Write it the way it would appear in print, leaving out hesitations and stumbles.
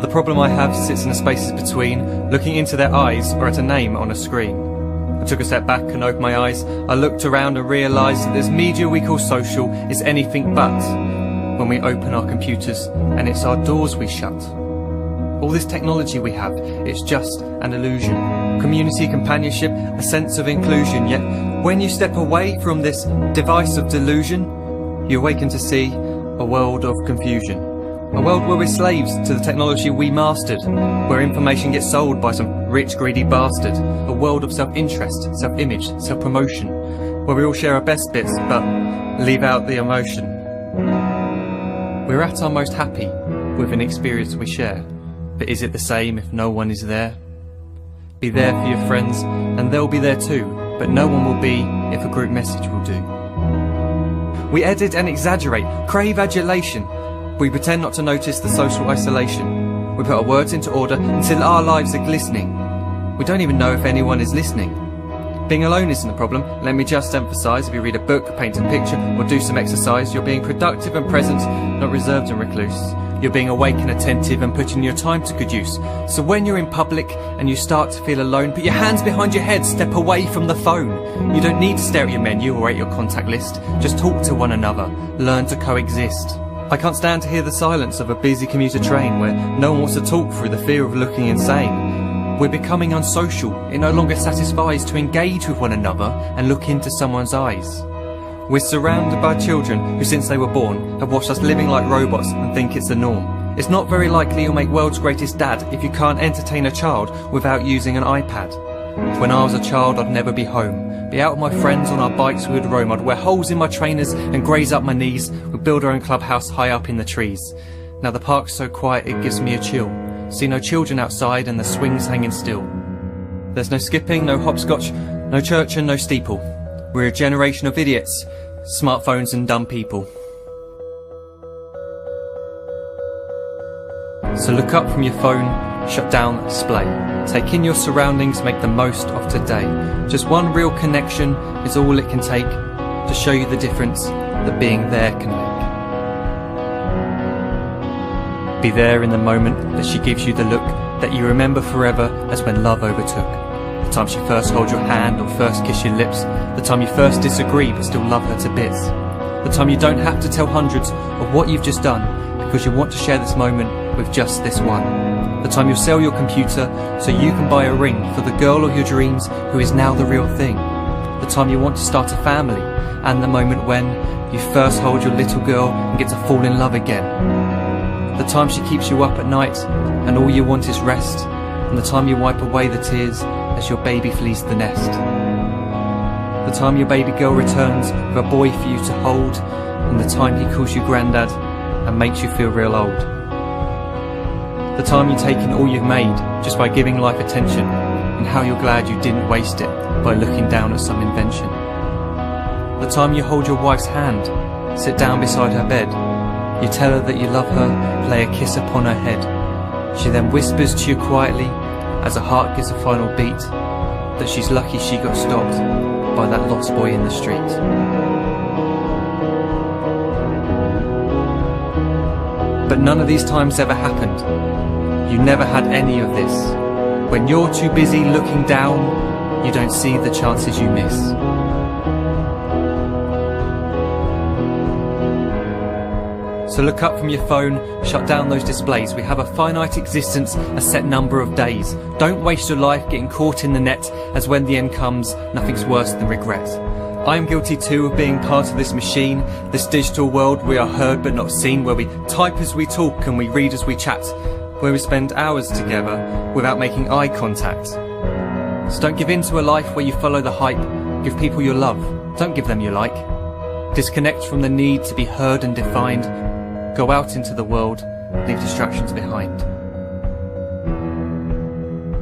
The problem I have sits in the spaces between, looking into their eyes or at a name on a screen. I took a step back and opened my eyes. I looked around and realised that this media we call social is anything but when we open our computers, and it's our doors we shut. All this technology we have, it's just an illusion. Community, companionship, a sense of inclusion. Yet when you step away from this device of delusion, you awaken to see a world of confusion. A world where we're slaves to the technology we mastered, where information gets sold by some rich, greedy bastard. A world of self-interest, self-image, self-promotion, where we all share our best bits but leave out the emotion. We're at our most happy with an experience we share, but is it the same if no one is there? Be there for your friends and they'll be there too, but no one will be if a group message will do. We edit and exaggerate, crave adulation. We pretend not to notice the social isolation. We put our words into order until our lives are glistening. We don't even know if anyone is listening. Being alone isn't a problem. Let me just emphasise, if you read a book, paint a picture, or do some exercise, you're being productive and present, not reserved and recluse. You're being awake and attentive and putting your time to good use. So when you're in public and you start to feel alone, put your hands behind your head, step away from the phone. You don't need to stare at your menu or at your contact list. Just talk to one another. Learn to coexist. I can't stand to hear the silence of a busy commuter train where no one wants to talk through the fear of looking insane. We're becoming unsocial. It no longer satisfies to engage with one another and look into someone's eyes. We're surrounded by children who, since they were born, have watched us living like robots and think it's the norm. It's not very likely you'll make world's greatest dad if you can't entertain a child without using an iPad. When I was a child, I'd never be home. Be out with my friends on our bikes, we would roam. I'd wear holes in my trainers and graze up my knees. We'd build our own clubhouse high up in the trees. Now the park's so quiet it gives me a chill. See no children outside and the swings hanging still. There's no skipping, no hopscotch, no church and no steeple. We're a generation of idiots, smartphones and dumb people. So look up from your phone, shut down the display. Take in your surroundings, make the most of today. Just one real connection is all it can take to show you the difference that being there can make. Be there in the moment that she gives you the look that you remember forever as when love overtook. The time she first holds your hand or first kiss your lips. The time you first disagree but still love her to bits. The time you don't have to tell hundreds of what you've just done because you want to share this moment with just this one. The time you'll sell your computer so you can buy a ring for the girl of your dreams who is now the real thing. The time you want to start a family, and the moment when you first hold your little girl and get to fall in love again. The time she keeps you up at night and all you want is rest, and the time you wipe away the tears as your baby flees the nest. The time your baby girl returns with a boy for you to hold, and the time he calls you granddad and makes you feel real old. The time you take in all you've made just by giving life attention, and how you're glad you didn't waste it by looking down at some invention. The time you hold your wife's hand, sit down beside her bed, you tell her that you love her, lay a kiss upon her head. She then whispers to you quietly, as her heart gives a final beat, that she's lucky she got stopped by that lost boy in the street. But none of these times ever happened. You never had any of this. When you're too busy looking down, you don't see the chances you miss. So look up from your phone, shut down those displays. We have a finite existence, a set number of days. Don't waste your life getting caught in the net, as when the end comes, nothing's worse than regret. I am guilty too of being part of this machine, this digital world we are heard but not seen, where we type as we talk and we read as we chat, where we spend hours together without making eye contact. So don't give in to a life where you follow the hype. Give people your love, don't give them your like. Disconnect from the need to be heard and defined. Go out into the world, leave distractions behind.